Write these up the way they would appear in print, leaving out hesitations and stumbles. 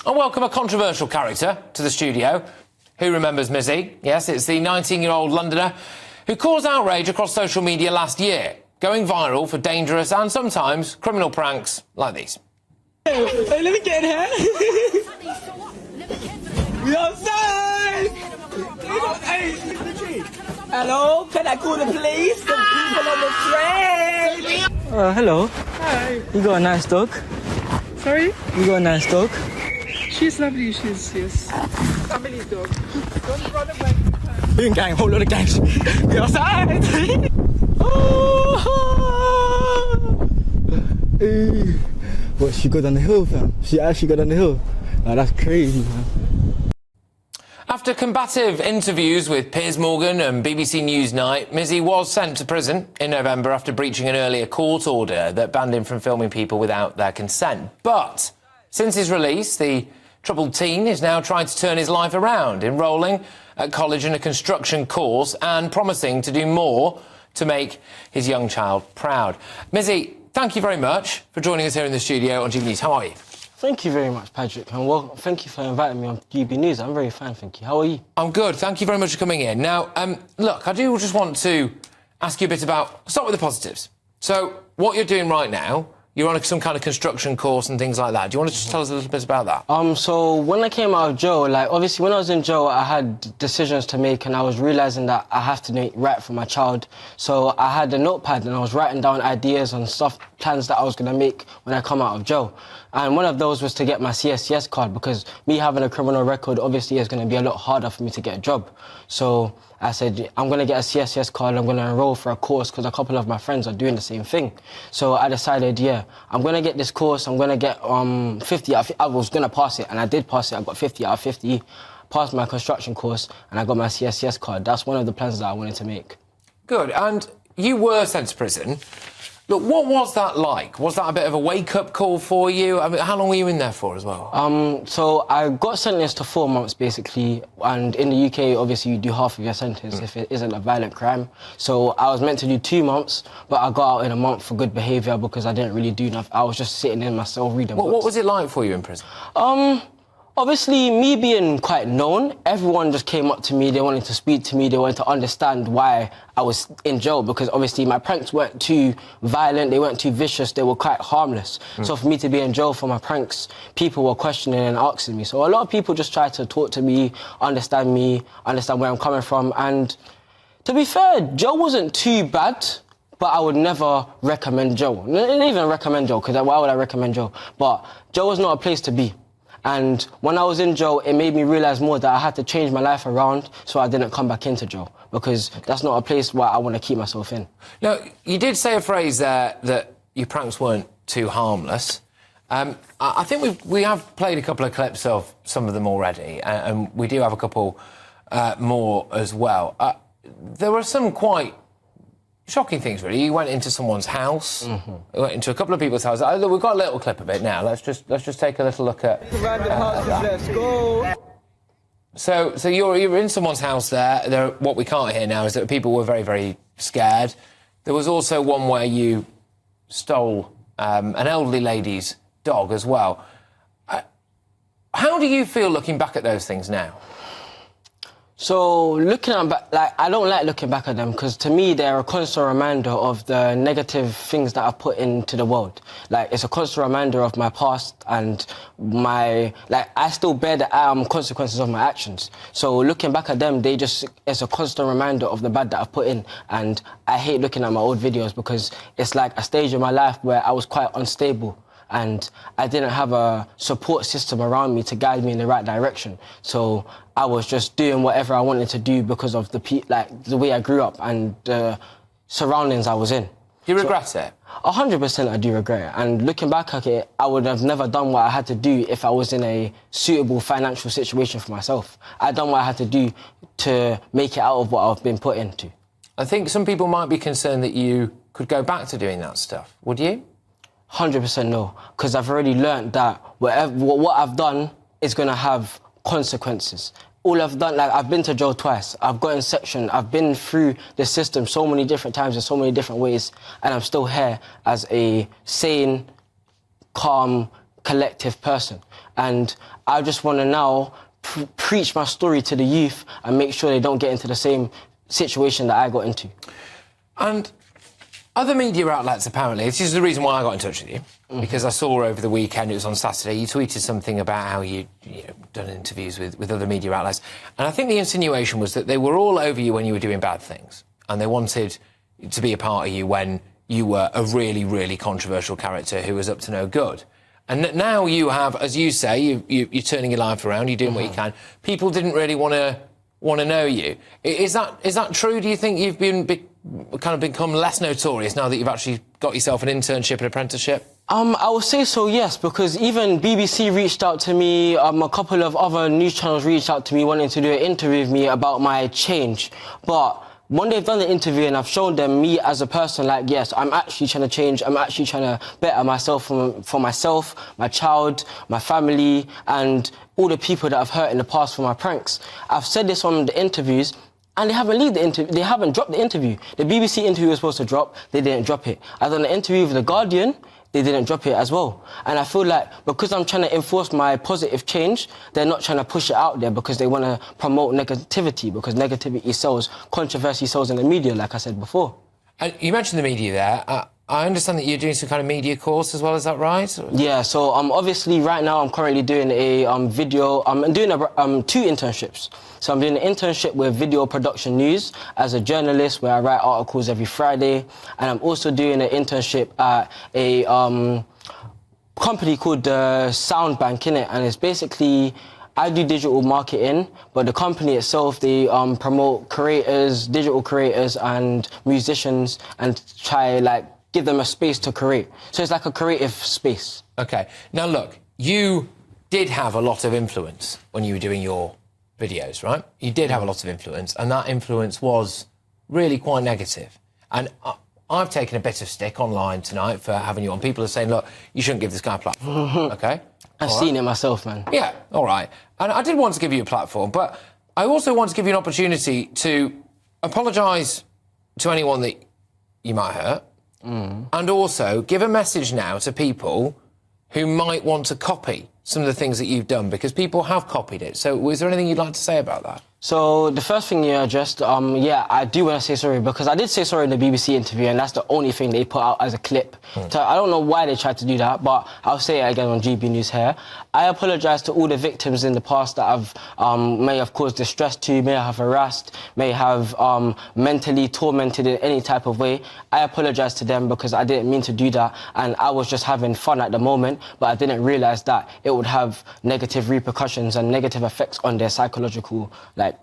I welcome a controversial character to the studio. Who remembers Mizzy? Yes, it's the 19-year-old Londoner who caused outrage across social media last year, going viral for dangerous and sometimes criminal pranks like these. Hey, let me get in here. We outside. Hey, hello, can I call the police? The people on the train. Hello. Hi. You got a nice dog. Sorry? You got a nice dog. She's lovely, she's family dog. Don't run away. Doing gang, whole lot of gangs. We outside. Hey. What, she got on the hill, fam? She actually got on the hill? Oh, that's crazy, man. After combative interviews with Piers Morgan and BBC Newsnight, Mizzy was sent to prison in November after breaching an earlier court order that banned him from filming people without their consent. But since his release, the troubled teen is now trying to turn his life around, enrolling at college in a construction course and promising to do more to make his young child proud. Mizzy, thank you very much for joining us here in the studio on GBNews. How are you? Thank you very much, Patrick, and well, thank you for inviting me on GBNews. I'm very fine, thank you. How are you? I'm good. Thank you very much for coming in. Now, look, I do just want to ask you a bit about... Start with the positives. So, what you're doing right now, you're on some kind of construction course and things like that. Do you want to just tell us a little bit about that? So when I came out of jail, like, obviously when I was in jail, I had decisions to make and I was realising that I have to make right for my child. So I had a notepad and I was writing down ideas and stuff, plans that I was going to make when I come out of jail. And one of those was to get my CSCS card, because me having a criminal record obviously is going to be a lot harder for me to get a job. So I said, I'm going to get a CSCS card, I'm going to enroll for a course because a couple of my friends are doing the same thing. So I decided, yeah, I'm going to get this course, I'm going to get 50, I was going to pass it, and I did pass it, I got 50 out of 50, passed my construction course, and I got my CSCS card. That's one of the plans that I wanted to make. Good, and you were sent to prison. Look, what was that like? Was that a bit of a wake-up call for you? I mean, how long were you in there for as well? So I got sentenced to 4 months, basically, and in the UK, obviously, you do half of your sentence if it isn't a violent crime. So I was meant to do 2 months, but I got out in a month for good behaviour because I didn't really do enough. I was just sitting in my cell reading books. What was it like for you in prison? Obviously, me being quite known, everyone just came up to me, they wanted to speak to me, they wanted to understand why I was in jail, because obviously my pranks weren't too violent, they weren't too vicious, they were quite harmless. So for me to be in jail for my pranks, people were questioning and asking me. So a lot of people just tried to talk to me, understand where I'm coming from. And to be fair, jail wasn't too bad, but I would never recommend jail. I didn't even recommend jail, because why would I recommend jail? But jail was not a place to be. And when I was in jail, it made me realise more that I had to change my life around so I didn't come back into jail, because that's not a place where I want to keep myself in. Now, you did say a phrase there that your pranks weren't too harmless. I think we have played a couple of clips of some of them already, and we do have a couple more as well. There were some quite shocking things, really. You went into someone's house, you went into a couple of people's houses. We've got a little clip of it now. Let's just take a little look at. Let's go. So you're in someone's house there. What we can't hear now is that people were very, very scared. There was also one where you stole an elderly lady's dog as well. How do you feel looking back at those things now? So looking at back, like, I don't like looking back at them, because to me they're a constant reminder of the negative things that I've put into the world. Like, it's a constant reminder of my past and I still bear the consequences of my actions. So looking back at them, it's a constant reminder of the bad that I've put in. And I hate looking at my old videos, because it's like a stage in my life where I was quite unstable and I didn't have a support system around me to guide me in the right direction. So I was just doing whatever I wanted to do because of the way I grew up and the surroundings I was in. Do you regret it? 100% I do regret it. And looking back at it, I would have never done what I had to do if I was in a suitable financial situation for myself. I done what I had to do to make it out of what I've been put into. I think some people might be concerned that you could go back to doing that stuff. Would you? 100% no, because I've already learned that what I've done is going to have consequences. All I've done, like, I've been to jail twice, I've gotten sectioned, I've been through the system so many different times in so many different ways, and I'm still here as a sane, calm, collective person. And I just want to now preach my story to the youth and make sure they don't get into the same situation that I got into. And other media outlets, apparently, this is the reason why I got in touch with you, because I saw over the weekend, it was on Saturday, you tweeted something about how you'd done interviews with other media outlets, and I think the insinuation was that they were all over you when you were doing bad things, and they wanted to be a part of you when you were a really, really controversial character who was up to no good. And now you have, as you say, you're turning your life around, you're doing what you can. People didn't really want to know you. Is that true? Do you think you've kind of become less notorious now that you've actually got yourself an internship and apprenticeship? I would say so, yes, because even BBC reached out to me, a couple of other news channels reached out to me wanting to do an interview with me about my change. But when they've done the interview and I've shown them me as a person, like, yes, I'm actually trying to change, I'm actually trying to better myself for myself, my child, my family, and all the people that I've hurt in the past for my pranks. I've said this on the interviews, and they haven't dropped the interview. The BBC interview was supposed to drop, they didn't drop it. I've done an interview with The Guardian, they didn't drop it as well. And I feel like because I'm trying to enforce my positive change, they're not trying to push it out there because they want to promote negativity, because negativity sells, controversy sells in the media, like I said before. And you mentioned the media there. I understand that you're doing some kind of media course as well, is that right? Yeah, so obviously right now I'm currently doing a I'm doing two internships. So I'm doing an internship with Video Production News as a journalist where I write articles every Friday, and I'm also doing an internship at a company called Sound Bank, innit? And it's basically, I do digital marketing, but the company itself, they promote creators, digital creators and musicians, and try give them a space to create. So it's like a creative space. Okay. Now look, you did have a lot of influence when you were doing your videos, right? You did have a lot of influence, and that influence was really quite negative. And I've taken a bit of stick online tonight for having you on. People are saying, look, you shouldn't give this guy a platform, okay? I've seen it myself, man. Yeah, all right. And I did want to give you a platform, but I also want to give you an opportunity to apologise to anyone that you might hurt, and also give a message now to people who might want to copy some of the things that you've done, because people have copied it. So is there anything you'd like to say about that? So the first thing you addressed, yeah, I do want to say sorry, because I did say sorry in the BBC interview, and that's the only thing they put out as a clip. So I don't know why they tried to do that, but I'll say it again on GBNews here. I apologise to all the victims in the past that I've may have caused distress to, may have harassed, may have mentally tormented in any type of way. I apologise to them because I didn't mean to do that, and I was just having fun at the moment, but I didn't realise that it would have negative repercussions and negative effects on their psychological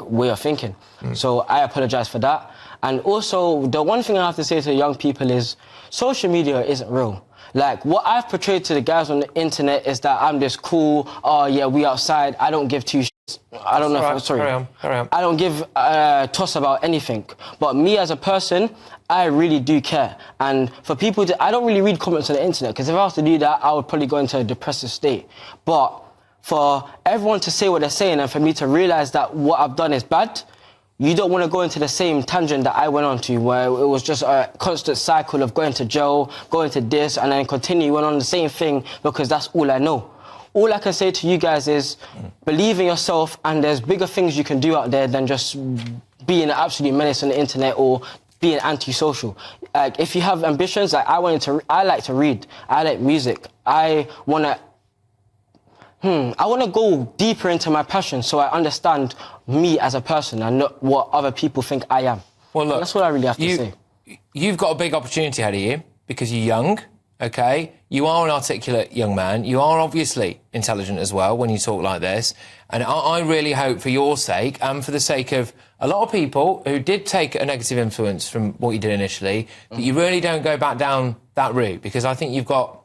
way of thinking. So I apologise for that. And also, the one thing I have to say to young people is social media isn't real. What I've portrayed to the guys on the internet is that I'm this cool, oh yeah, we outside, I don't give two shits. I don't know if I'm sorry. Carry on. I don't give a toss about anything. But me as a person, I really do care. And for people I don't really read comments on the internet, because if I was to do that, I would probably go into a depressive state. But for everyone to say what they're saying and for me to realise that what I've done is bad, you don't want to go into the same tangent that I went on to, where it was just a constant cycle of going to jail, going to this, and then continuing on the same thing, because that's all I know. All I can say to you guys is believe in yourself, and there's bigger things you can do out there than just being an absolute menace on the internet or being antisocial. If you have ambitions, I like to read, I like music, I want to go deeper into my passion so I understand me as a person and not what other people think I am. Well, look, that's what I really have to say. You've got a big opportunity ahead of you because you're young, OK? You are an articulate young man. You are obviously intelligent as well when you talk like this. And I really hope for your sake and for the sake of a lot of people who did take a negative influence from what you did initially, that you really don't go back down that route, because I think you've got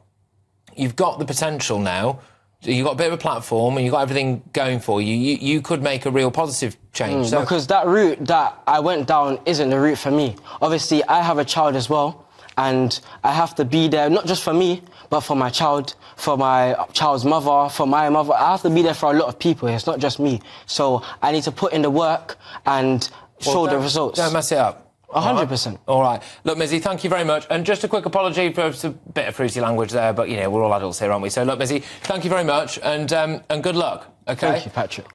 the potential now. You've got a bit of a platform and you've got everything going for you. You could make a real positive change. Because that route that I went down isn't the route for me. Obviously, I have a child as well, and I have to be there, not just for me, but for my child, for my child's mother, for my mother. I have to be there for a lot of people. It's not just me. So I need to put in the work and show the results. Don't mess it up. 100%. All right. Look, Mizzy, thank you very much. And just a quick apology for a bit of fruity language there, but, you know, we're all adults here, aren't we? So, look, Mizzy, thank you very much, and good luck, OK? Thank you, Patrick.